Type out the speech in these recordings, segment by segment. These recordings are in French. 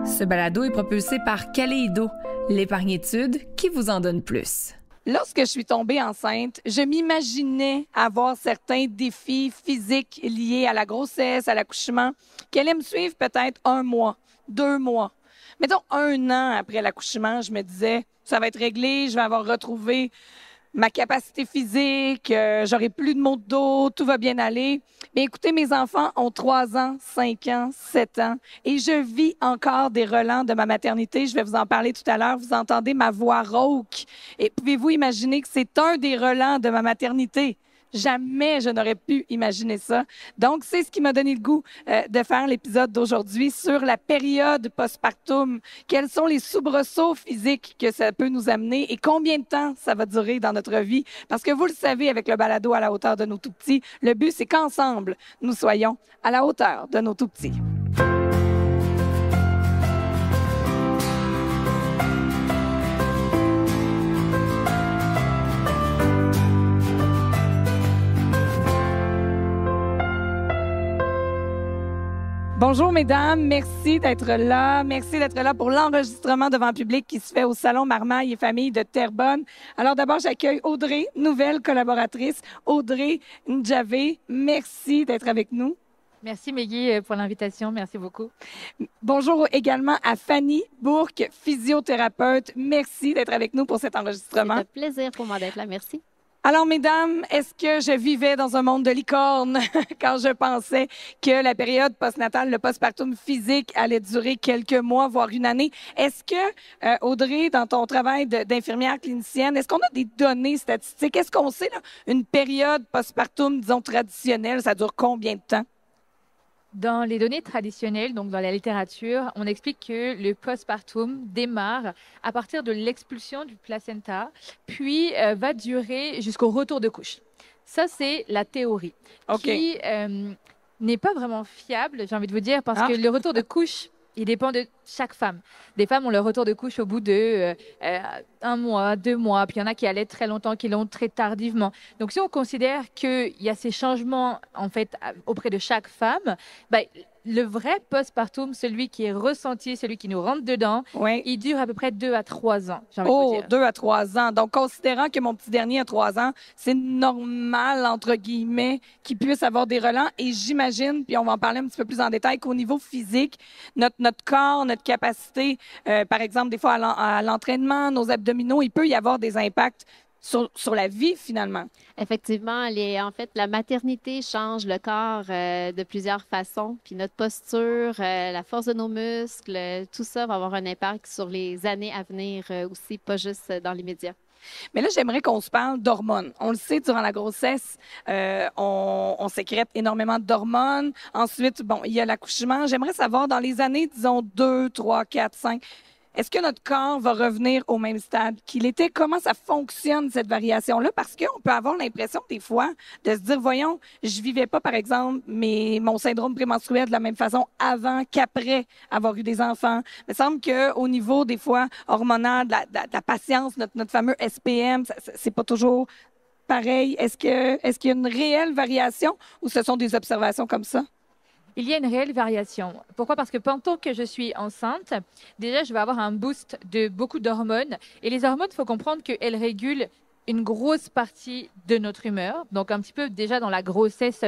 Ce balado est propulsé par Caléido, l'épargne-étude qui vous en donne plus. Lorsque je suis tombée enceinte, je m'imaginais avoir certains défis physiques liés à la grossesse, à l'accouchement, qui allaient me suivre peut-être 1 mois, 2 mois. Mettons 1 an après l'accouchement, je me disais, ça va être réglé, je vais avoir retrouvé ma capacité physique, j'aurai plus de maux de dos, tout va bien aller. Mais écoutez, mes enfants ont 3 ans, 5 ans, 7 ans et je vis encore des relents de ma maternité. Je vais vous en parler tout à l'heure. Vous entendez ma voix rauque. Et pouvez-vous imaginer que c'est un des relents de ma maternité? Jamais je n'aurais pu imaginer ça. Donc, c'est ce qui m'a donné le goût de faire l'épisode d'aujourd'hui sur la période postpartum. Quels sont les soubresauts physiques que ça peut nous amener et combien de temps ça va durer dans notre vie? Parce que vous le savez, avec le balado à la hauteur de nos tout-petits, le but, c'est qu'ensemble, nous soyons à la hauteur de nos tout-petits. Bonjour mesdames, merci d'être là. Merci d'être là pour l'enregistrement devant le public qui se fait au Salon Marmaille et Famille de Terrebonne. Alors d'abord, j'accueille Audrey, nouvelle collaboratrice. Audrey Ndjavé, merci d'être avec nous. Merci Meggy pour l'invitation, merci beaucoup. Bonjour également à Fanny Bourque, physiothérapeute. Merci d'être avec nous pour cet enregistrement. C'est un plaisir pour moi d'être là, merci. Alors, mesdames, est-ce que je vivais dans un monde de licorne quand je pensais que la période postnatale, le postpartum physique allait durer quelques mois, voire 1 année? Est-ce que, Audrey, dans ton travail d'infirmière clinicienne, est-ce qu'on a des données statistiques? Est-ce qu'on sait, là, une période postpartum, disons, traditionnelle, ça dure combien de temps? Dans les données traditionnelles, donc dans la littérature, on explique que le postpartum démarre à partir de l'expulsion du placenta, puis va durer jusqu'au retour de couche. Ça, c'est la théorie, qui n'est pas vraiment fiable, j'ai envie de vous dire, parce que le retour de couche, il dépend de chaque femme. Des femmes ont leur retour de couche au bout de 1 mois, 2 mois, puis il y en a qui allaient très longtemps, qui l'ont très tardivement. Donc, si on considère qu'il y a ces changements, en fait, auprès de chaque femme, ben, le vrai postpartum, celui qui est ressenti, celui qui nous rentre dedans, il dure à peu près 2 à 3 ans, j'ai envie de vous dire. 2 à 3 ans. Donc, considérant que mon petit dernier a 3 ans, c'est normal, entre guillemets, qu'il puisse avoir des relents. Et j'imagine, puis on va en parler un petit peu plus en détail, qu'au niveau physique, notre corps, notre capacité, par exemple, des fois à l'entraînement, nos abdominaux, il peut y avoir des impacts sur la vie, finalement. Effectivement, en fait, la maternité change le corps de plusieurs façons. Puis notre posture, la force de nos muscles, tout ça va avoir un impact sur les années à venir aussi, pas juste dans l'immédiat. Mais là, j'aimerais qu'on se parle d'hormones. On le sait, durant la grossesse, on sécrète énormément d'hormones. Ensuite, bon, il y a l'accouchement. J'aimerais savoir, dans les années, disons, 2, 3, 4, 5, est-ce que notre corps va revenir au même stade qu'il était? Comment ça fonctionne, cette variation-là? Parce qu'on peut avoir l'impression, des fois, de se dire, voyons, je vivais pas, par exemple, mon syndrome prémenstruel de la même façon avant qu'après avoir eu des enfants. Il me semble qu'au niveau, des fois, hormonal, de la patience, notre fameux SPM, c'est pas toujours pareil. Est-ce qu'il y a une réelle variation ou ce sont des observations comme ça? Il y a une réelle variation. Pourquoi? Parce que pendant que je suis enceinte, déjà, je vais avoir un boost de beaucoup d'hormones. Et les hormones, il faut comprendre qu'elles régulent une grosse partie de notre humeur. Donc, un petit peu déjà dans la grossesse,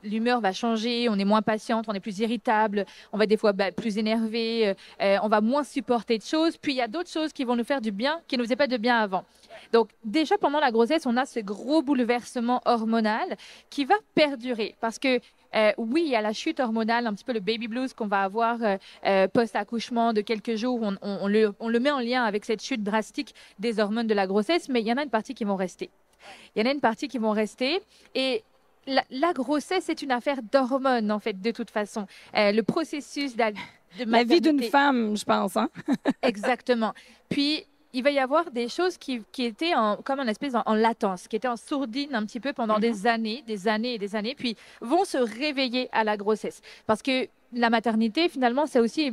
l'humeur va changer, on est moins patiente, on est plus irritable, on va des fois plus énervé, on va moins supporter de choses. Puis, il y a d'autres choses qui vont nous faire du bien, qui ne nous faisaient pas de bien avant. Donc, déjà, pendant la grossesse, on a ce gros bouleversement hormonal qui va perdurer. Parce que oui, il y a la chute hormonale, un petit peu le baby blues qu'on va avoir post-accouchement de quelques jours. On le met en lien avec cette chute drastique des hormones de la grossesse, mais il y en a une partie qui vont rester. Il y en a une partie qui vont rester et la grossesse est une affaire d'hormones, en fait, de toute façon. Le processus de la vie d'une femme, je pense. Hein? Exactement. Puis, il va y avoir des choses qui étaient comme une espèce en latence, qui étaient en sourdine un petit peu pendant des années et des années, puis vont se réveiller à la grossesse. Parce que la maternité, finalement, c'est aussi...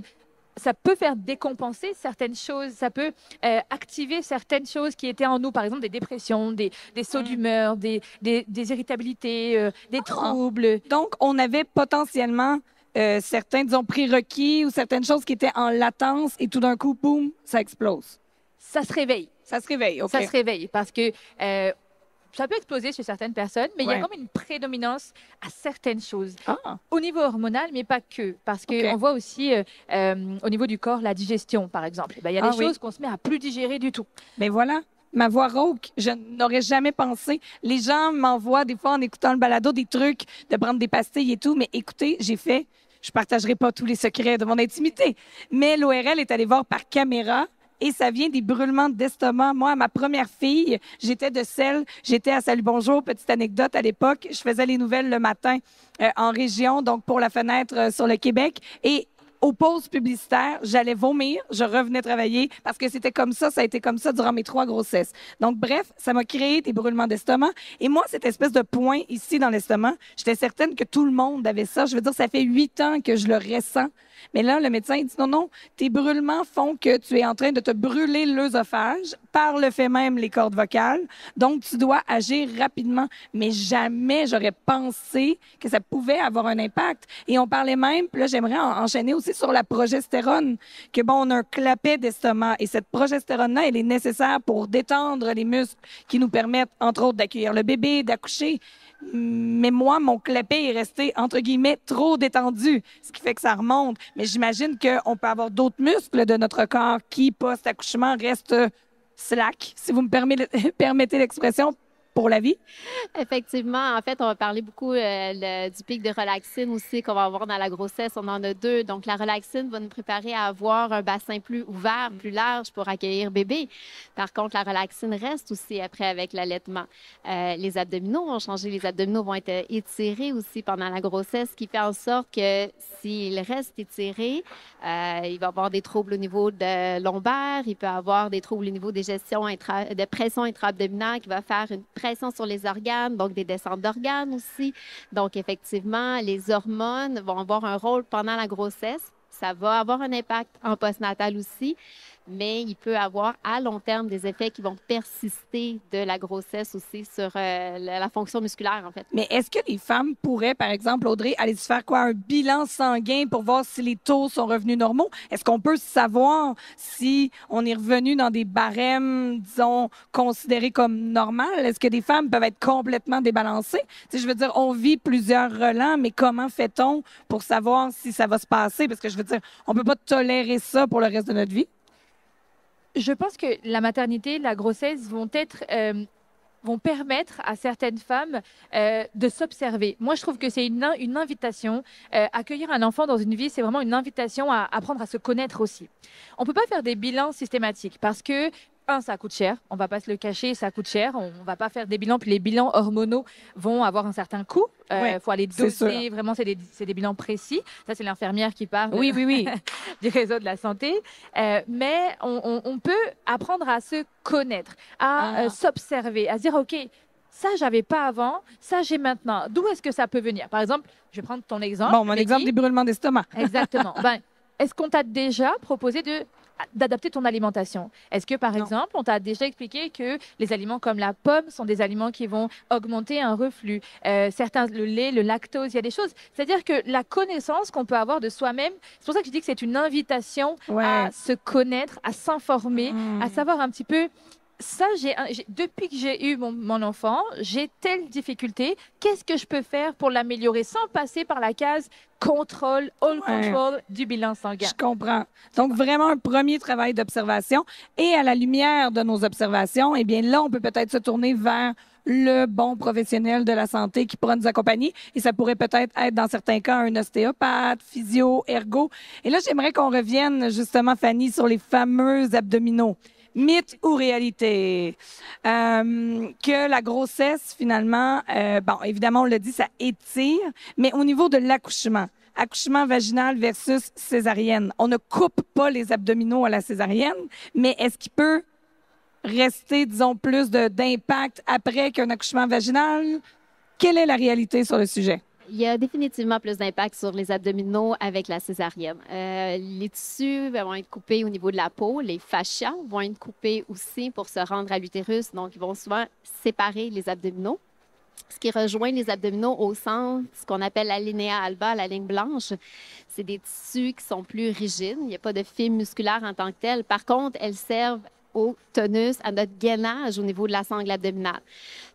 Ça peut faire décompenser certaines choses, ça peut activer certaines choses qui étaient en nous, par exemple des dépressions, des sauts d'humeur, des irritabilités, des troubles. Donc, on avait potentiellement certains, disons, prérequis ou certaines choses qui étaient en latence et tout d'un coup, boum, ça explose? Ça se réveille. Ça se réveille, OK. Ça se réveille parce que ça peut exploser chez certaines personnes, mais il y Ouais. a comme une prédominance à certaines choses. Ah, Au niveau hormonal, mais pas que. Parce qu'on OK. voit aussi au niveau du corps la digestion, par exemple. Ben, il y a Ah des oui. choses qu'on se met à plus digérer du tout. ben voilà. Ma voix rauque, je n'aurais jamais pensé. Les gens m'envoient des fois en écoutant le balado des trucs de prendre des pastilles et tout, mais écoutez, je partagerai pas tous les secrets de mon intimité, mais l'ORL est allé voir par caméra et ça vient des brûlements d'estomac. Moi, à ma première fille, j'étais à Salut Bonjour, petite anecdote à l'époque, je faisais les nouvelles le matin en région, donc pour la fenêtre sur le Québec et aux pauses publicitaires, j'allais vomir, je revenais travailler parce que c'était comme ça a été comme ça durant mes 3 grossesses. Donc, bref, ça m'a créé des brûlements d'estomac. Et moi, cette espèce de point ici dans l'estomac, j'étais certaine que tout le monde avait ça. Je veux dire, ça fait 8 ans que je le ressens. Mais là, le médecin il dit non, tes brûlements font que tu es en train de te brûler l'œsophage, par le fait même les cordes vocales. Donc, tu dois agir rapidement. Mais jamais j'aurais pensé que ça pouvait avoir un impact. Et on parlait même, puis là, j'aimerais enchaîner aussi sur la progestérone, que bon, on a un clapet d'estomac. Et cette progestérone-là, elle est nécessaire pour détendre les muscles qui nous permettent, entre autres, d'accueillir le bébé, d'accoucher. Mais moi, mon clapet est resté, entre guillemets, trop détendu, ce qui fait que ça remonte. Mais j'imagine qu'on peut avoir d'autres muscles de notre corps qui, post-accouchement, restent slack, si vous me permettez l'expression, pour la vie. Effectivement, en fait, on va parler beaucoup du pic de relaxine aussi qu'on va avoir dans la grossesse. On en a 2. Donc, la relaxine va nous préparer à avoir un bassin plus ouvert, plus large pour accueillir bébé. Par contre, la relaxine reste aussi après avec l'allaitement. Les abdominaux vont changer. Les abdominaux vont être étirés aussi pendant la grossesse, ce qui fait en sorte que s'ils restent étirés, il va y avoir des troubles au niveau de lombaire, il peut y avoir des troubles au niveau des gestions de pression intra-abdominale qui va faire une pression sur les organes, donc des descentes d'organes aussi. Donc, effectivement, les hormones vont avoir un rôle pendant la grossesse. Ça va avoir un impact en postnatal aussi, mais il peut avoir à long terme des effets qui vont persister de la grossesse aussi sur la fonction musculaire, en fait. Mais est-ce que les femmes pourraient, par exemple, Audrey, aller se faire quoi, un bilan sanguin pour voir si les taux sont revenus normaux? Est-ce qu'on peut savoir si on est revenu dans des barèmes, disons, considérés comme normales? Est-ce que des femmes peuvent être complètement débalancées? Tu sais, je veux dire, on vit plusieurs relents, mais comment fait-on pour savoir si ça va se passer? Parce que je veux dire, on peut pas tolérer ça pour le reste de notre vie. Je pense que la maternité, la grossesse vont permettre à certaines femmes de s'observer. Moi, je trouve que c'est une invitation. Accueillir un enfant dans une vie, c'est vraiment une invitation à apprendre à se connaître aussi. On ne peut pas faire des bilans systématiques parce que, ça coûte cher. On ne va pas se le cacher, ça coûte cher. On ne va pas faire des bilans. Puis les bilans hormonaux vont avoir un certain coût. Ouais, Faut aller c'est doser. sûr. Vraiment, c'est des bilans précis. Ça, c'est l'infirmière qui parle Oui, oui, oui. du réseau de la santé. Mais on peut apprendre à se connaître, à s'observer, à se dire, OK, ça, j'avais pas avant, ça, j'ai maintenant. D'où est-ce que ça peut venir? Par exemple, je vais prendre ton exemple. Bon, mon Mehdi. exemple des brûlements d'estomac. Exactement. Ben, est-ce qu'on t'a déjà proposé d'adapter ton alimentation? Est-ce que, par Non. exemple, on t'a déjà expliqué que les aliments comme la pomme sont des aliments qui vont augmenter un reflux? Certains, le lait, le lactose, il y a des choses. C'est-à-dire que la connaissance qu'on peut avoir de soi-même, c'est pour ça que je dis que c'est une invitation Ouais. à se connaître, à s'informer, Mm. à savoir un petit peu... Ça, depuis que j'ai eu mon enfant, j'ai telle difficulté. Qu'est-ce que je peux faire pour l'améliorer sans passer par la case contrôle, all control du bilan sanguin? Je comprends. Donc, vraiment un premier travail d'observation. Et à la lumière de nos observations, eh bien là, on peut peut-être se tourner vers le bon professionnel de la santé qui pourra nous accompagner. Et ça pourrait peut-être être, dans certains cas, un ostéopathe, physio, ergo. Et là, j'aimerais qu'on revienne, justement, Fanny, sur les fameux abdominaux. Mythe ou réalité? Que la grossesse, finalement, bon, évidemment, on l'a dit, ça étire, mais au niveau de l'accouchement, accouchement vaginal versus césarienne, on ne coupe pas les abdominaux à la césarienne, mais est-ce qu'il peut rester, disons, plus d'impact après qu'un accouchement vaginal? Quelle est la réalité sur le sujet? Il y a définitivement plus d'impact sur les abdominaux avec la césarienne. Les tissus vont être coupés au niveau de la peau. Les fascias vont être coupés aussi pour se rendre à l'utérus. Donc, ils vont souvent séparer les abdominaux. ce qui rejoint les abdominaux au centre, ce qu'on appelle la linea alba, la ligne blanche. C'est des tissus qui sont plus rigides. Il n'y a pas de fibres musculaires en tant que telles. Par contre, elles servent au tonus, à notre gainage au niveau de la sangle abdominale.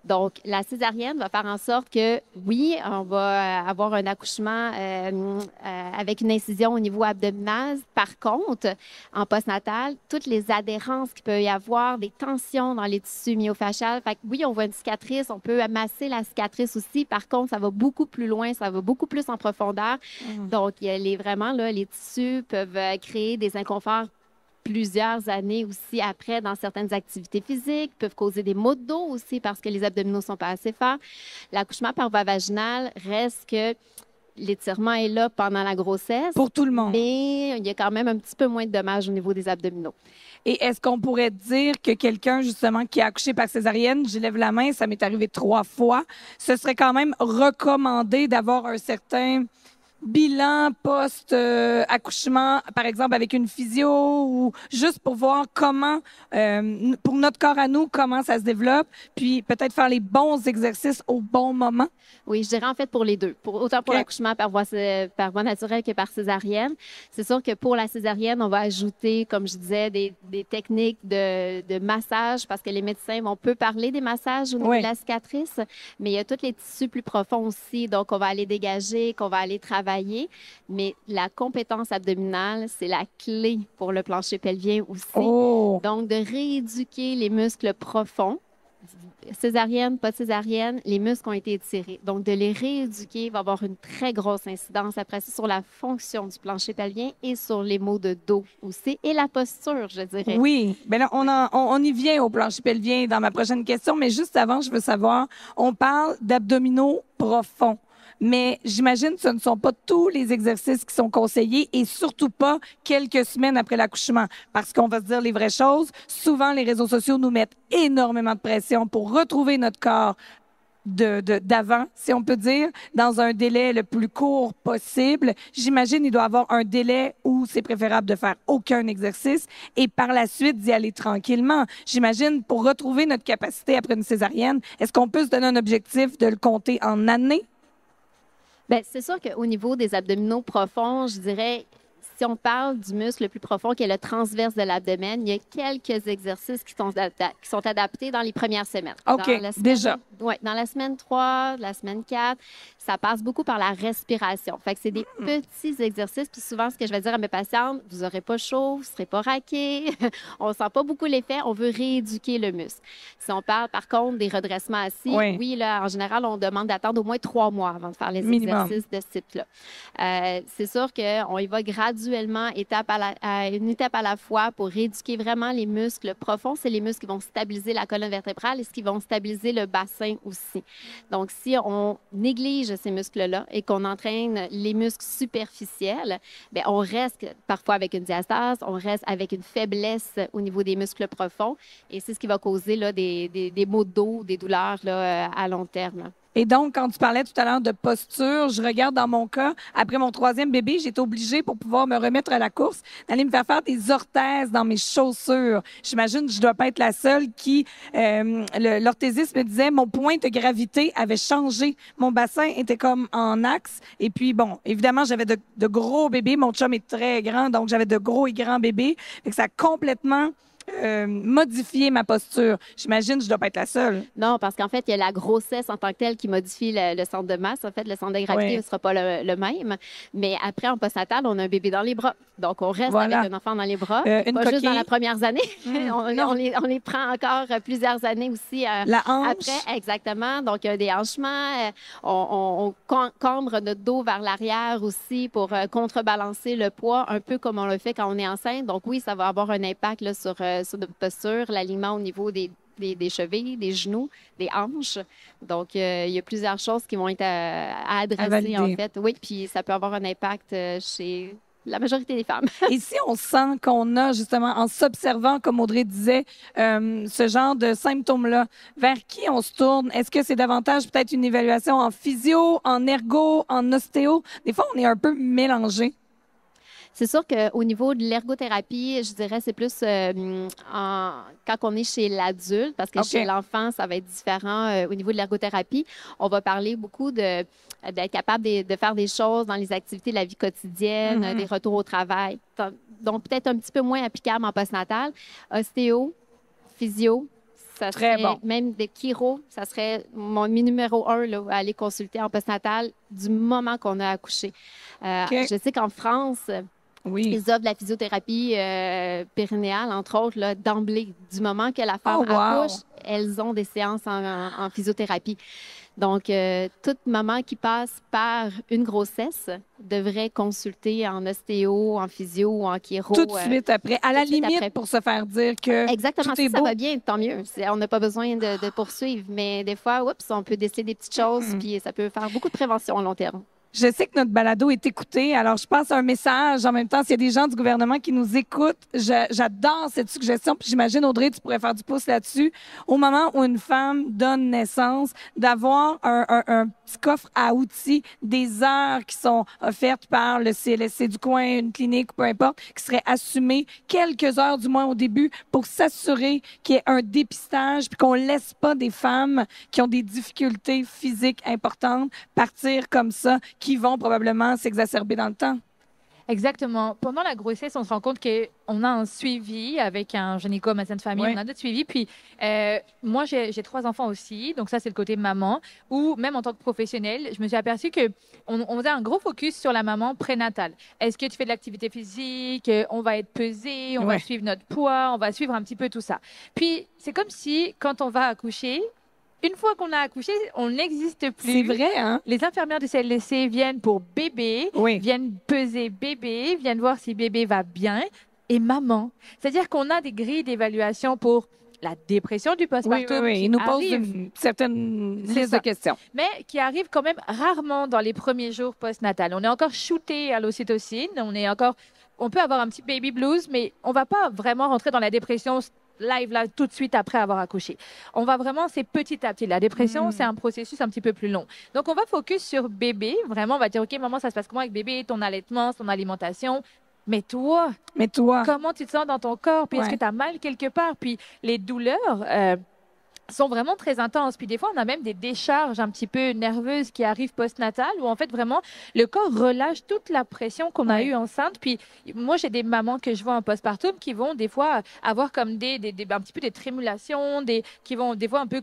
Donc, la césarienne va faire en sorte que, oui, on va avoir un accouchement avec une incision au niveau abdominal. Par contre, en postnatal, toutes les adhérences qu'il peut y avoir, des tensions dans les tissus myofasciales. Fait que, oui, on voit une cicatrice, on peut amasser la cicatrice aussi. Par contre, ça va beaucoup plus loin, ça va beaucoup plus en profondeur. Donc, vraiment, là, les tissus peuvent créer des inconforts plusieurs années aussi après dans certaines activités physiques, peuvent causer des maux de dos aussi parce que les abdominaux ne sont pas assez forts. L'accouchement par voie vaginale reste que l'étirement est là pendant la grossesse. Pour tout le monde. Mais il y a quand même un petit peu moins de dommages au niveau des abdominaux. Et est-ce qu'on pourrait dire que quelqu'un, justement, qui a accouché par césarienne, je lève la main, ça m'est arrivé 3 fois, ce serait quand même recommandé d'avoir un certain bilan post-accouchement, par exemple avec une physio ou juste pour voir comment, pour notre corps à nous, comment ça se développe, puis peut-être faire les bons exercices au bon moment? Oui, je dirais en fait pour les deux. Autant pour l'accouchement par voie naturelle que par césarienne. C'est sûr que pour la césarienne, on va ajouter, comme je disais, des techniques de massage parce que les médecins, on peut parler des massages au niveau de la cicatrice, mais il y a tous les tissus plus profonds aussi. Donc, on va aller dégager, qu'on va aller travailler. Mais la compétence abdominale, c'est la clé pour le plancher pelvien aussi. Oh. Donc, de rééduquer les muscles profonds. Césarienne, pas césarienne, les muscles ont été étirés. Donc, de les rééduquer va avoir une très grosse incidence après ça sur la fonction du plancher pelvien et sur les maux de dos aussi et la posture, je dirais. Oui. Bien là, on y vient au plancher pelvien dans ma prochaine question, mais juste avant, je veux savoir, on parle d'abdominaux profonds. Mais j'imagine que ce ne sont pas tous les exercices qui sont conseillés et surtout pas quelques semaines après l'accouchement. Parce qu'on va se dire les vraies choses. Souvent, les réseaux sociaux nous mettent énormément de pression pour retrouver notre corps d'avant, si on peut dire, dans un délai le plus court possible. J'imagine il doit y avoir un délai où c'est préférable de faire aucun exercice et par la suite d'y aller tranquillement. J'imagine pour retrouver notre capacité après une césarienne, est-ce qu'on peut se donner un objectif de le compter en années? Bien, c'est sûr qu'au niveau des abdominaux profonds, je dirais, si on parle du muscle le plus profond qui est le transverse de l'abdomen, il y a quelques exercices qui sont adaptés dans les premières semaines. OK, déjà. Oui, dans la semaine 3, la semaine 4, ça passe beaucoup par la respiration. Fait que c'est des petits exercices. Puis souvent, ce que je vais dire à mes patientes, vous n'aurez pas chaud, vous ne serez pas raqué, on ne sent pas beaucoup l'effet, on veut rééduquer le muscle. Si on parle, par contre, des redressements assis, oui, là, en général, on demande d'attendre au moins 3 mois avant de faire les exercices de ce type-là. C'est sûr qu'on y va graduellement, une étape à la fois pour rééduquer vraiment les muscles profonds. C'est les muscles qui vont stabiliser la colonne vertébrale et ce qui vont stabiliser le bassin aussi. Donc, si on néglige ces muscles-là et qu'on entraîne les muscles superficiels, bien, on reste parfois avec une diastase, on reste avec une faiblesse au niveau des muscles profonds et c'est ce qui va causer là, des maux de dos, des douleurs là, à long terme. Et donc, quand tu parlais tout à l'heure de posture, je regarde dans mon cas, après mon 3e bébé, j'ai été obligée, pour pouvoir me remettre à la course, d'aller me faire des orthèses dans mes chaussures. J'imagine que je dois pas être la seule qui, l'orthésiste me disait, mon point de gravité avait changé. Mon bassin était comme en axe. Et puis, bon, évidemment, j'avais de gros bébés. Mon chum est très grand, donc j'avais de gros et grands bébés. Fait que ça a complètement modifier ma posture. J'imagine que je ne dois pas être la seule. Non, parce qu'en fait, il y a la grossesse en tant que telle qui modifie le centre de masse. En fait, le centre de gravité ne sera pas le même. Mais après, en postnatal, on a un bébé dans les bras. Donc, on reste avec un enfant dans les bras. Pas juste dans la première année. On les prend encore plusieurs années aussi la hanche. après. Exactement. Donc, il y a des hanchements. On cambre notre dos vers l'arrière aussi pour contrebalancer le poids, un peu comme on le fait quand on est enceinte. Donc, oui, ça va avoir un impact là, sur notre posture, l'alignement au niveau des chevilles, des genoux, des hanches. Donc, il y a plusieurs choses qui vont être à adresser, en fait. Oui, puis ça peut avoir un impact chez la majorité des femmes. Et si on sent qu'on a, justement, en s'observant, comme Audrey disait, ce genre de symptômes-là, vers qui on se tourne? Est-ce que c'est davantage peut-être une évaluation en physio, en ergo, en ostéo? Des fois, on est un peu mélangé. C'est sûr qu'au niveau de l'ergothérapie, je dirais c'est plus quand on est chez l'adulte, parce que chez l'enfant, ça va être différent au niveau de l'ergothérapie. On va parler beaucoup d'être capable de faire des choses dans les activités de la vie quotidienne, des retours au travail. Donc, peut-être un petit peu moins applicable en postnatal. Ostéo, physio, ça Très serait bon. même des chiro, ça serait mon numéro 1 là, à aller consulter en postnatal du moment qu'on a accouché. Je sais qu'en France, ils offrent de la physiothérapie périnéale, entre autres, là, d'emblée. Du moment que la femme accouche, elles ont des séances en physiothérapie. Donc, toute maman qui passe par une grossesse devrait consulter en ostéo, en physio ou en chiro. Tout de suite après. À la limite, pour se faire dire que exactement, tout est si ça beau. va bien, tant mieux. On n'a pas besoin de poursuivre. Mais des fois, on peut déceler des petites choses, puis ça peut faire beaucoup de prévention à long terme. Je sais que notre balado est écouté, alors je passe un message en même temps. S'il y a des gens du gouvernement qui nous écoutent, j'adore cette suggestion. Puis j'imagine, Audrey, tu pourrais faire du pouce là-dessus. Au moment où une femme donne naissance, d'avoir un petit coffre à outils, des heures qui sont offertes par le CLSC du coin, une clinique, peu importe, qui seraient assumées quelques heures du moins au début pour s'assurer qu'il y ait un dépistage puis qu'on laisse pas des femmes qui ont des difficultés physiques importantes partir comme ça, qui vont probablement s'exacerber dans le temps. Exactement. Pendant la grossesse, on se rend compte qu'on a un suivi avec un gynéco, médecin de famille, on a notre suivi. Puis moi, j'ai 3 enfants aussi, donc ça, c'est le côté maman. Ou même en tant que professionnelle, je me suis aperçue qu'on faisait un gros focus sur la maman prénatale. Est-ce que tu fais de l'activité physique? On va être pesé, on va suivre notre poids, on va suivre un petit peu tout ça. Puis c'est comme si, quand on va accoucher, une fois qu'on a accouché, on n'existe plus. C'est vrai, hein? Les infirmières du CLSC viennent pour bébé, viennent peser bébé, viennent voir si bébé va bien, et maman. C'est-à-dire qu'on a des grilles d'évaluation pour la dépression du postpartum. Oui. Ils nous posent une certaine liste de questions. Mais qui arrive quand même rarement dans les premiers jours postnatal. On est encore shooté à l'ocytocine, on peut avoir un petit baby blues, mais on va pas vraiment rentrer dans la dépression live là tout de suite après avoir accouché. On va vraiment, c'est petit à petit. La dépression, c'est un processus un petit peu plus long. Donc, on va focus sur bébé. Vraiment, on va dire, OK, maman, ça se passe comment avec bébé, ton allaitement, ton alimentation. Mais toi, comment tu te sens dans ton corps? Puis est-ce que tu as mal quelque part? Puis les douleurs sont vraiment très intenses. Puis des fois, on a même des décharges un petit peu nerveuses qui arrivent postnatales où en fait, vraiment, le corps relâche toute la pression qu'on a eue enceinte. Puis moi, j'ai des mamans que je vois en postpartum qui vont des fois avoir comme un petit peu des trémulations, qui vont des fois un peu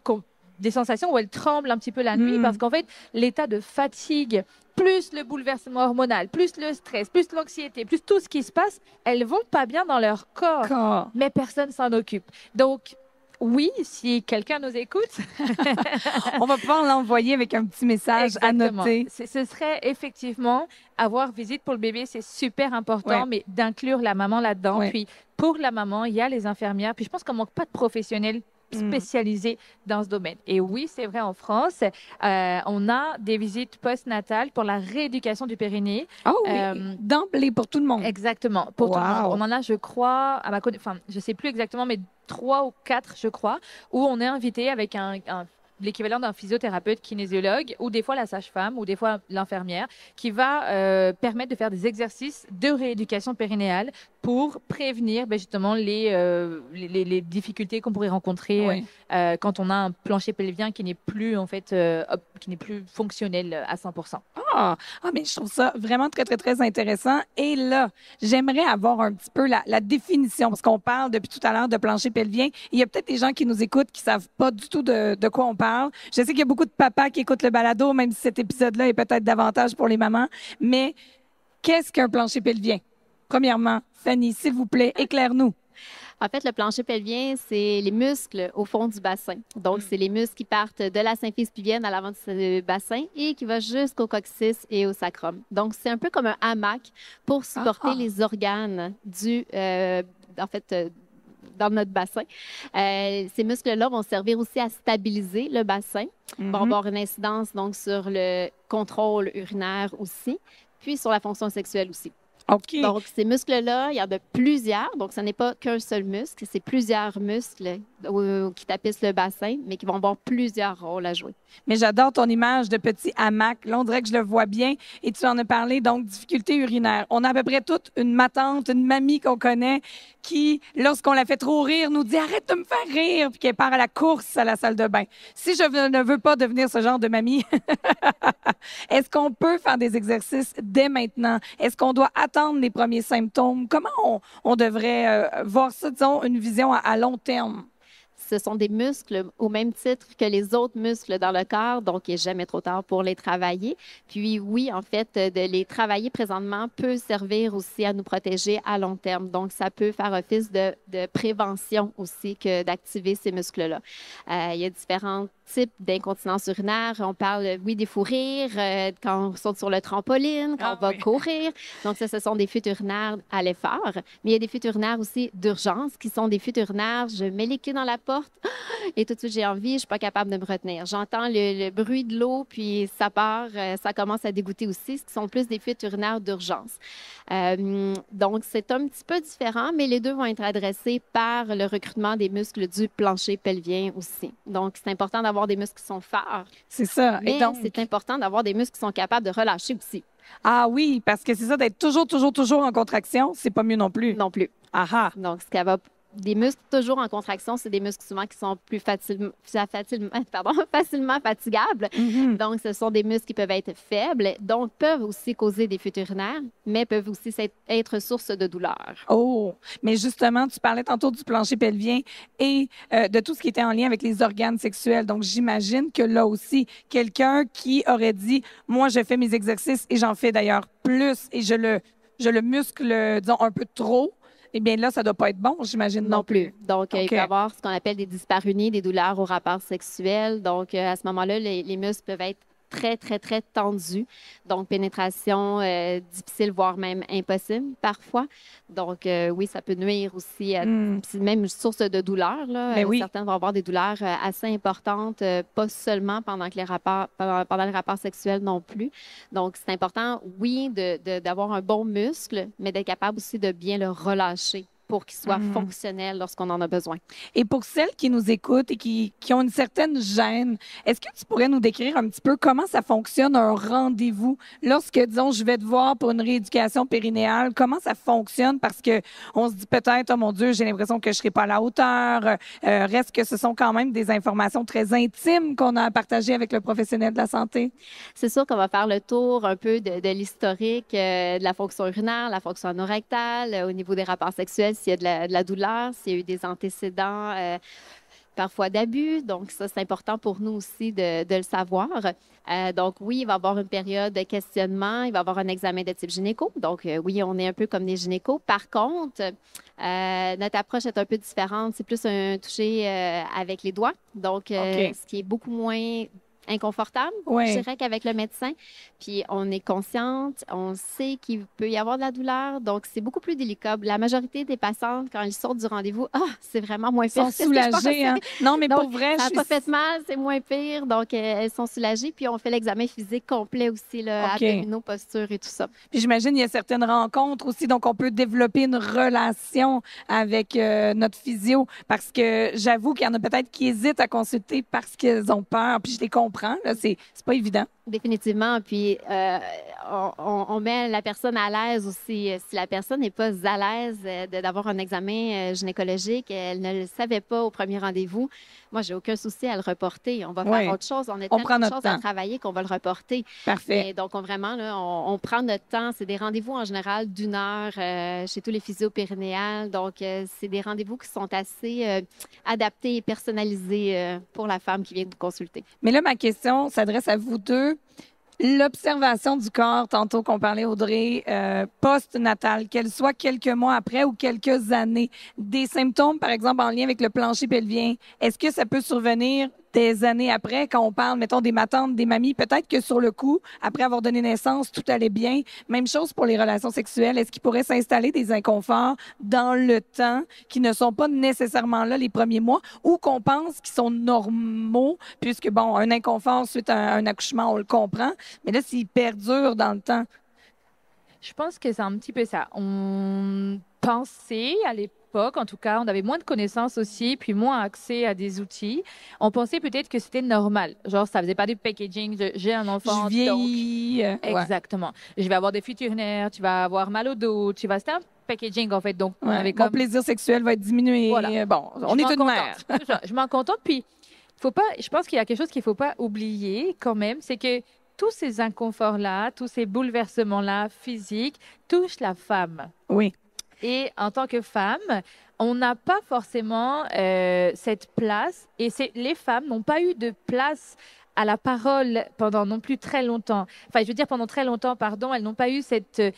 des sensations où elles tremblent un petit peu la nuit parce qu'en fait, l'état de fatigue, plus le bouleversement hormonal, plus le stress, plus l'anxiété, plus tout ce qui se passe, elles vont pas bien dans leur corps. Mais personne s'en occupe. Donc, oui, si quelqu'un nous écoute, on va pouvoir l'envoyer avec un petit message à noter. Ce serait effectivement avoir visite pour le bébé, c'est super important, mais d'inclure la maman là-dedans. Puis pour la maman, il y a les infirmières. Puis je pense qu'on manque pas de professionnels spécialisés dans ce domaine. Et oui, c'est vrai, en France, on a des visites postnatales pour la rééducation du périnée. D'emblée pour tout le monde. Exactement, pour tout le monde. On en a, je crois, je sais plus exactement, mais 3 ou 4, je crois, où on est invité avec l'équivalent d'un physiothérapeute kinésiologue ou des fois la sage-femme ou des fois l'infirmière qui va permettre de faire des exercices de rééducation périnéale pour prévenir justement les difficultés qu'on pourrait rencontrer quand on a un plancher pelvien qui n'est plus en fait qui n'est plus fonctionnel à 100%. Mais je trouve ça vraiment très, très, très intéressant. Et là, j'aimerais avoir un petit peu la définition, parce qu'on parle depuis tout à l'heure de plancher pelvien. Il y a peut-être des gens qui nous écoutent qui savent pas du tout de quoi on parle. Je sais qu'il y a beaucoup de papas qui écoutent le balado, même si cet épisode-là est peut-être davantage pour les mamans. Mais qu'est-ce qu'un plancher pelvien? Premièrement, Fanny, s'il vous plaît, éclaire-nous. En fait, le plancher pelvien, c'est les muscles au fond du bassin. Donc, c'est les muscles qui partent de la symphyse pubienne à l'avant du bassin et qui va jusqu'au coccyx et au sacrum. Donc, c'est un peu comme un hamac pour supporter les organes dans notre bassin. Ces muscles-là vont servir aussi à stabiliser le bassin, vont avoir une incidence donc sur le contrôle urinaire aussi, puis sur la fonction sexuelle aussi. OK. Donc, ces muscles-là, il y en a plusieurs. Donc, ce n'est pas qu'un seul muscle, c'est plusieurs muscles qui tapissent le bassin, mais qui vont avoir plusieurs rôles à jouer. Mais j'adore ton image de petit hamac. Là, on dirait que je le vois bien. Et tu en as parlé, donc, difficulté urinaire. On a à peu près toute une matante, une mamie qu'on connaît qui, lorsqu'on la fait trop rire, nous dit « Arrête de me faire rire! » puis qu'elle part à la course à la salle de bain. Si je ne veux pas devenir ce genre de mamie, est-ce qu'on peut faire des exercices dès maintenant? Est-ce qu'on doit attendre les premiers symptômes? Comment on devrait voir ça, disons, une vision à long terme? Ce sont des muscles au même titre que les autres muscles dans le corps, donc il n'est jamais trop tard pour les travailler. Puis oui, en fait, de les travailler présentement peut servir aussi à nous protéger à long terme. Donc, ça peut faire office de prévention aussi que d'activer ces muscles-là. Il y a différents types d'incontinence urinaire. On parle, oui, des fous rires, quand on saute sur le trampoline, quand on va courir. Donc, ça, ce sont des fuites urinaires à l'effort. Mais il y a des fuites urinaires aussi d'urgence qui sont des fuites urinaires. Je mets les pieds dans la porte et tout de suite, j'ai envie, je suis pas capable de me retenir. J'entends le bruit de l'eau, puis ça part, ça commence à dégoûter aussi, ce qui sont plus des fuites urinaires d'urgence. Donc, c'est un petit peu différent, mais les deux vont être adressés par le recrutement des muscles du plancher pelvien aussi. Donc, c'est important d'avoir des muscles qui sont forts. C'est ça. Mais Et donc, c'est important d'avoir des muscles qui sont capables de relâcher aussi. ah oui, parce que c'est ça, d'être toujours en contraction, c'est pas mieux non plus. Non plus. Ah ah. Donc, ce qu'elle va des muscles toujours en contraction, c'est des muscles souvent qui sont plus facilement fatigables. Mhm. Donc, ce sont des muscles qui peuvent être faibles, donc peuvent aussi causer des fuites urinaires, mais peuvent aussi être source de douleur. Oh, mais justement, tu parlais tantôt du plancher pelvien et de tout ce qui était en lien avec les organes sexuels. Donc, j'imagine que là aussi, quelqu'un qui aurait dit, moi, je fais mes exercices et j'en fais d'ailleurs plus et je le muscle, disons, un peu trop. Eh bien là, ça doit pas être bon, j'imagine non plus. Donc, il OK. peut y avoir ce qu'on appelle des dyspareunies, des douleurs au rapport sexuel. Donc, à ce moment-là, les muscles peuvent être très, très, très tendus. Donc, pénétration difficile, voire même impossible parfois. Donc, oui, ça peut nuire aussi à c'est même une source de douleur. Là. Ben oui. Certaines vont avoir des douleurs assez importantes, pas seulement pendant le rapport sexuel non plus. Donc, c'est important, oui, d'avoir un bon muscle, mais d'être capable aussi de bien le relâcher pour qu'il soit fonctionnel lorsqu'on en a besoin. Et pour celles qui nous écoutent et qui ont une certaine gêne, est-ce que tu pourrais nous décrire un petit peu comment ça fonctionne un rendez-vous lorsque, disons, je vais te voir pour une rééducation périnéale? Comment ça fonctionne? Parce que on se dit peut-être, oh mon Dieu, j'ai l'impression que je serai pas à la hauteur. Reste que ce sont quand même des informations très intimes qu'on a à partager avec le professionnel de la santé. C'est sûr qu'on va faire le tour un peu de l'historique de la fonction urinaire, la fonction anorectale, au niveau des rapports sexuels, s'il y a de la douleur, s'il y a eu des antécédents parfois d'abus. Donc, ça, c'est important pour nous aussi de le savoir. Donc, oui, il va y avoir une période de questionnement. Il va y avoir un examen de type gynéco. Donc, oui, on est un peu comme des gynécos. Par contre, notre approche est un peu différente. C'est plus un toucher avec les doigts. Donc, ce qui est beaucoup moins inconfortable, je dirais, qu'avec le médecin. Puis on est consciente, on sait qu'il peut y avoir de la douleur, donc c'est beaucoup plus délicat. La majorité des patientes, quand ils sortent du rendez-vous, c'est vraiment moins pire. Ils sont soulagées, hein? Non, mais donc, pour vrai, ça n'a pas fait mal, c'est moins pire, donc elles sont soulagées. Puis on fait l'examen physique complet aussi, là, abdominaux, posture et tout ça. Puis j'imagine il y a certaines rencontres aussi, donc on peut développer une relation avec notre physio, parce que j'avoue qu'il y en a peut-être qui hésitent à consulter parce qu'elles ont peur, puis je les comprends. Là, c'est pas évident. Définitivement. Puis, on met la personne à l'aise aussi. Si la personne n'est pas à l'aise d'avoir un examen gynécologique, elle ne le savait pas au premier rendez-vous, moi, j'ai aucun souci à le reporter. On va faire autre chose. On a tellement de choses à travailler qu'on va le reporter. Parfait. Et donc, on prend notre temps. C'est des rendez-vous en général d'1 heure chez tous les physiopérinéales. Donc, c'est des rendez-vous qui sont assez adaptés et personnalisés pour la femme qui vient nous consulter. Mais là, ma question s'adresse à vous deux. L'observation du corps, tantôt qu'on parlait, Audrey, post-natal, qu'elle soit quelques mois après ou quelques années, des symptômes, par exemple, en lien avec le plancher pelvien, est-ce que ça peut survenir des années après, quand on parle, mettons, des matantes, des mamies? Peut-être que sur le coup, après avoir donné naissance, tout allait bien. Même chose pour les relations sexuelles. Est-ce qu'il pourrait s'installer des inconforts dans le temps qui ne sont pas nécessairement là les premiers mois ou qu'on pense qu'ils sont normaux, puisque, bon, un inconfort suite à un accouchement, on le comprend, mais là, s'il perdure dans le temps. Je pense que c'est un petit peu ça. On pensait à l'époque, en tout cas, on avait moins de connaissances aussi, puis moins accès à des outils. On pensait peut-être que c'était normal. Genre, ça faisait pas du packaging. J'ai un enfant, Je donc vieillis. Ouais. exactement. Je vais avoir des futurs nerfs, tu vas avoir mal au dos, tu vas... C'était un packaging, en fait. Donc, on Ouais. avait Mon comme... plaisir sexuel va être diminué. Voilà. Bon, on Je est m'en une mère. contente. C'est ça, je m'en contente. Puis, faut pas, je pense qu'il y a quelque chose qu'il faut pas oublier quand même, c'est que tous ces inconforts-là, tous ces bouleversements-là physiques touchent la femme. Oui. Et en tant que femme, on n'a pas forcément cette place, et les femmes n'ont pas eu de place à la parole pendant non plus très longtemps. Enfin, je veux dire pendant très longtemps, pardon, elles n'ont pas eu cette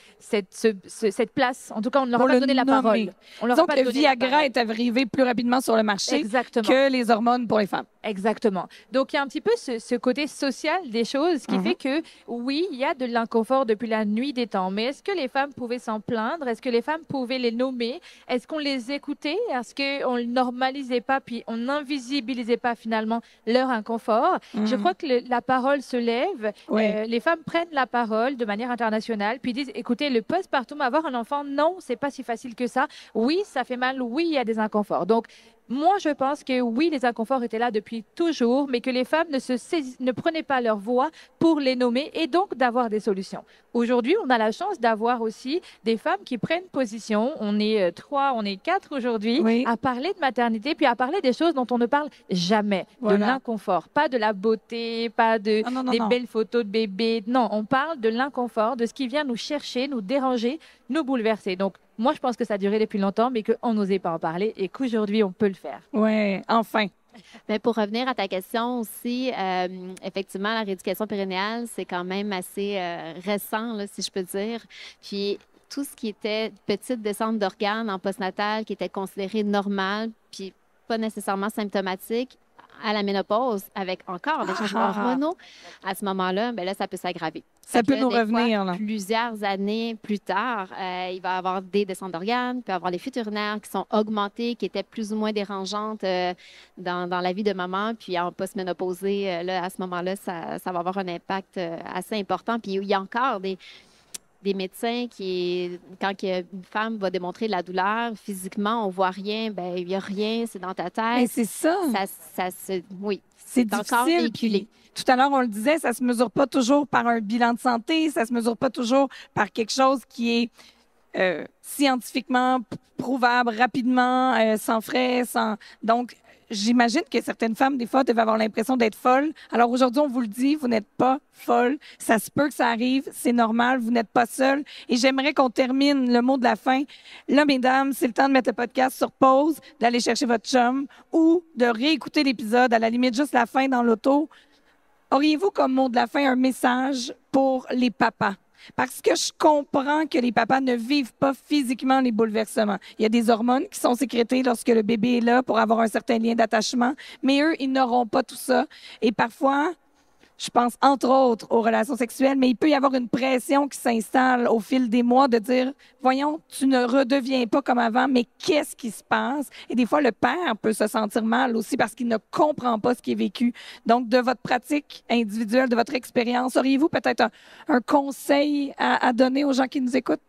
place. En tout cas, on ne leur a Pour pas le donné la nommer. parole. On leur a Disons pas que donné la Viagra parole. est arrivé plus rapidement sur le marché Exactement. que les hormones pour les femmes. Exactement. Donc, il y a un petit peu ce côté social des choses qui fait que, oui, il y a de l'inconfort depuis la nuit des temps. Mais est-ce que les femmes pouvaient s'en plaindre? Est-ce que les femmes pouvaient les nommer? Est-ce qu'on les écoutait? Est-ce qu'on ne normalisait pas, puis on n'invisibilisait pas finalement leur inconfort? Je crois que la parole se lève. Oui. Les femmes prennent la parole de manière internationale, puis disent, écoutez, le postpartum, avoir un enfant, non, c'est pas si facile que ça. Oui, ça fait mal. Oui, il y a des inconforts. Donc, moi, je pense que oui, les inconforts étaient là depuis toujours, mais que les femmes ne prenaient pas leur voix pour les nommer et donc d'avoir des solutions. Aujourd'hui, on a la chance d'avoir aussi des femmes qui prennent position. On est 3, on est 4 aujourd'hui Oui. à parler de maternité, puis à parler des choses dont on ne parle jamais. Voilà. De l'inconfort, pas de la beauté, pas de des Non. belles photos de bébés. Non, on parle de l'inconfort, de ce qui vient nous chercher, nous déranger, nous bouleverser. Donc, moi, je pense que ça a duré depuis longtemps, mais qu'on n'osait pas en parler et qu'aujourd'hui, on peut le faire. Oui, enfin. Mais pour revenir à ta question aussi, effectivement, la rééducation périnéale, c'est quand même assez récent, là, si je peux dire. Puis tout ce qui était petite descente d'organes en postnatal, qui était considéré normal, puis pas nécessairement symptomatique, à la ménopause, avec encore des changements hormonaux, à ce moment-là, ben là, ça peut s'aggraver. Ça Fait peut que, nous des fois, revenir, là. Plusieurs années plus tard, il va y avoir des descentes d'organes, il peut y avoir les fuites urinaires qui sont augmentées, qui étaient plus ou moins dérangeantes dans la vie de maman. Puis en post-ménopausée, là, à ce moment-là, ça va avoir un impact assez important. Puis il y a encore des médecins quand une femme va démontrer de la douleur, physiquement, on voit rien, ben il n'y a rien, c'est dans ta Mais tête. c'est ça. Oui, C'est encore difficile. véhiculé. Puis, tout à l'heure, on le disait, ça se mesure pas toujours par un bilan de santé, ça se mesure pas toujours par quelque chose qui est scientifiquement prouvable rapidement, sans frais, sans. Donc, j'imagine que certaines femmes, des fois, doivent avoir l'impression d'être folles. Alors aujourd'hui, on vous le dit, vous n'êtes pas folle. Ça se peut que ça arrive, c'est normal, vous n'êtes pas seule. Et j'aimerais qu'on termine le mot de la fin. Là, mesdames, c'est le temps de mettre le podcast sur pause, d'aller chercher votre chum ou de réécouter l'épisode, à la limite juste la fin dans l'auto. Auriez-vous comme mot de la fin un message pour les papas? Parce que je comprends que les papas ne vivent pas physiquement les bouleversements. Il y a des hormones qui sont sécrétées lorsque le bébé est là pour avoir un certain lien d'attachement, mais eux, ils n'auront pas tout ça. Et parfois, je pense entre autres aux relations sexuelles, mais il peut y avoir une pression qui s'installe au fil des mois de dire, voyons, tu ne redeviens pas comme avant, mais qu'est-ce qui se passe? Et des fois, le père peut se sentir mal aussi parce qu'il ne comprend pas ce qui est vécu. Donc, de votre pratique individuelle, de votre expérience, auriez-vous peut-être un conseil à donner aux gens qui nous écoutent?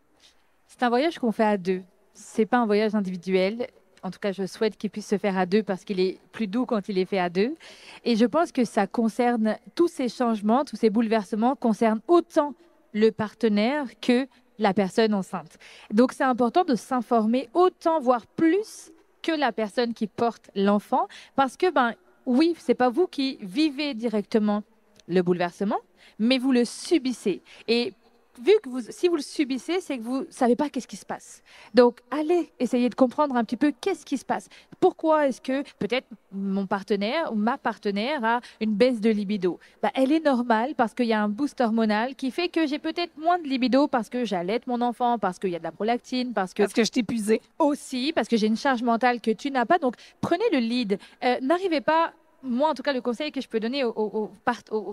C'est un voyage qu'on fait à deux. C'est pas un voyage individuel. En tout cas, je souhaite qu'il puisse se faire à deux parce qu'il est plus doux quand il est fait à deux. Et je pense que ça concerne tous ces changements, tous ces bouleversements concernent autant le partenaire que la personne enceinte. Donc, c'est important de s'informer autant, voire plus, que la personne qui porte l'enfant parce que, oui, c'est pas vous qui vivez directement le bouleversement, mais vous le subissez. Et vu que si vous le subissez, c'est que vous ne savez pas qu'est-ce qui se passe. Donc, allez essayer de comprendre un petit peu qu'est-ce qui se passe. Pourquoi est-ce que peut-être mon partenaire ou ma partenaire a une baisse de libido? Elle est normale parce qu'il y a un boost hormonal qui fait que j'ai peut-être moins de libido parce que j'allaite mon enfant, parce qu'il y a de la prolactine, parce que je t'ai épuisée. Aussi, parce que j'ai une charge mentale que tu n'as pas. Donc, prenez le lead. N'arrivez pas... Moi, en tout cas, le conseil que je peux donner aux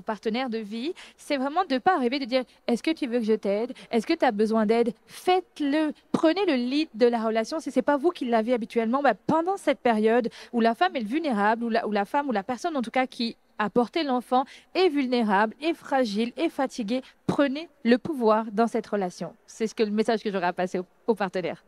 partenaires de vie, c'est vraiment de ne pas arriver de dire « Est-ce que tu veux que je t'aide? Est-ce que tu as besoin d'aide? » Faites-le. Prenez le lead de la relation. Si ce n'est pas vous qui l'avez habituellement, pendant cette période où la femme est vulnérable, ou la femme ou la personne, en tout cas, qui à porter l'enfant est vulnérable, est fragile, est fatigué. Prenez le pouvoir dans cette relation. C'est le message que j'aurais à passer aux partenaires.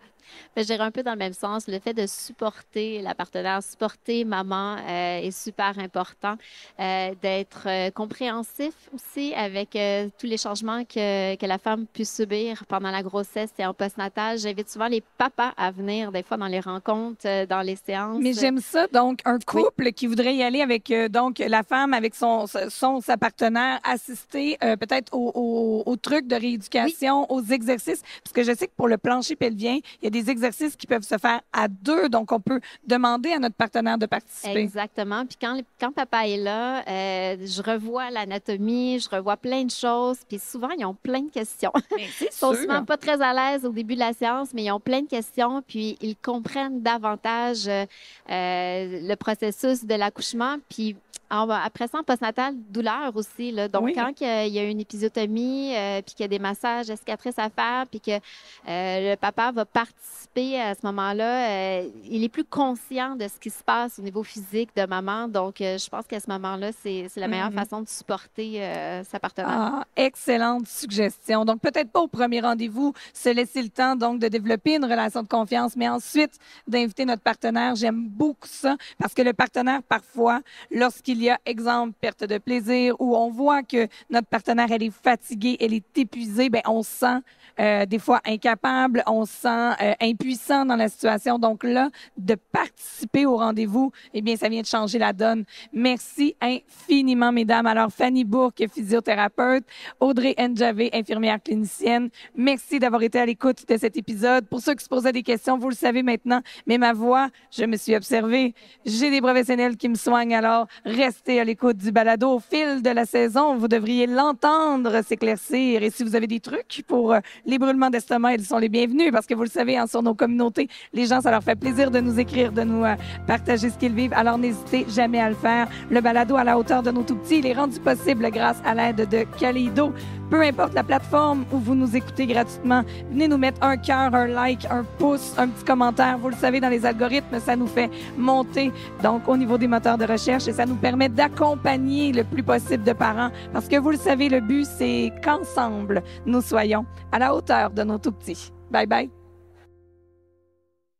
Je dirais un peu dans le même sens. Le fait de supporter la partenaire, supporter maman est super important. D'être compréhensif aussi avec tous les changements que la femme peut subir pendant la grossesse et en postnatal. J'invite souvent les papas à venir des fois dans les rencontres, dans les séances. Mais j'aime ça. Donc, un couple qui voudrait y aller avec donc la femme, avec sa partenaire, assister peut-être aux trucs de rééducation, aux exercices. Parce que je sais que pour le plancher pelvien, il y a des exercices qui peuvent se faire à deux. Donc, on peut demander à notre partenaire de participer. Exactement. Puis quand papa est là, je revois l'anatomie, je revois plein de choses. Puis souvent, ils ont plein de questions. Ils sont souvent pas très à l'aise au début de la séance, mais ils ont plein de questions. Puis ils comprennent davantage le processus de l'accouchement. Puis après ça, en postnatal, douleur aussi. Là. Donc, quand il y a une épisiotomie, puis qu'il y a des massages, cicatrices à faire, puis que le papa va participer à ce moment-là, il est plus conscient de ce qui se passe au niveau physique de maman. Donc, je pense qu'à ce moment-là, c'est la meilleure façon de supporter sa partenaire. Ah, excellente suggestion. Donc, peut-être pas au premier rendez-vous, se laisser le temps donc de développer une relation de confiance, mais ensuite d'inviter notre partenaire. J'aime beaucoup ça parce que le partenaire, parfois, lorsqu'il y a, exemple, perte de plaisir ou on voit que notre partenaire, elle est fatiguée, elle est épuisée, ben on se sent des fois incapable, on se sent impuissant dans la situation. Donc là, de participer au rendez-vous, eh bien, ça vient de changer la donne. Merci infiniment, mesdames. Alors, Fanny Bourque, physiothérapeute, Audrey Njavé, infirmière clinicienne, merci d'avoir été à l'écoute de cet épisode. Pour ceux qui se posaient des questions, vous le savez maintenant, mais ma voix, je me suis observée. J'ai des professionnels qui me soignent, alors restez à l'écoute du balado. Au fil de la saison, vous devriez l'entendre s'éclaircir. Et si vous avez des trucs pour les brûlements d'estomac, ils sont les bienvenus parce que vous le savez, hein, sur nos communautés, les gens, ça leur fait plaisir de nous écrire, de nous partager ce qu'ils vivent. Alors, n'hésitez jamais à le faire. Le balado à la hauteur de nos tout-petits, il est rendu possible grâce à l'aide de Kaleido. Peu importe la plateforme où vous nous écoutez gratuitement, venez nous mettre un cœur, un like, un pouce, un petit commentaire. Vous le savez, dans les algorithmes, ça nous fait monter donc au niveau des moteurs de recherche et ça nous permet d'accompagner le plus possible de parents parce que vous le savez, le but, c'est qu'ensemble, nous soyons à la hauteur de nos tout-petits. Bye bye.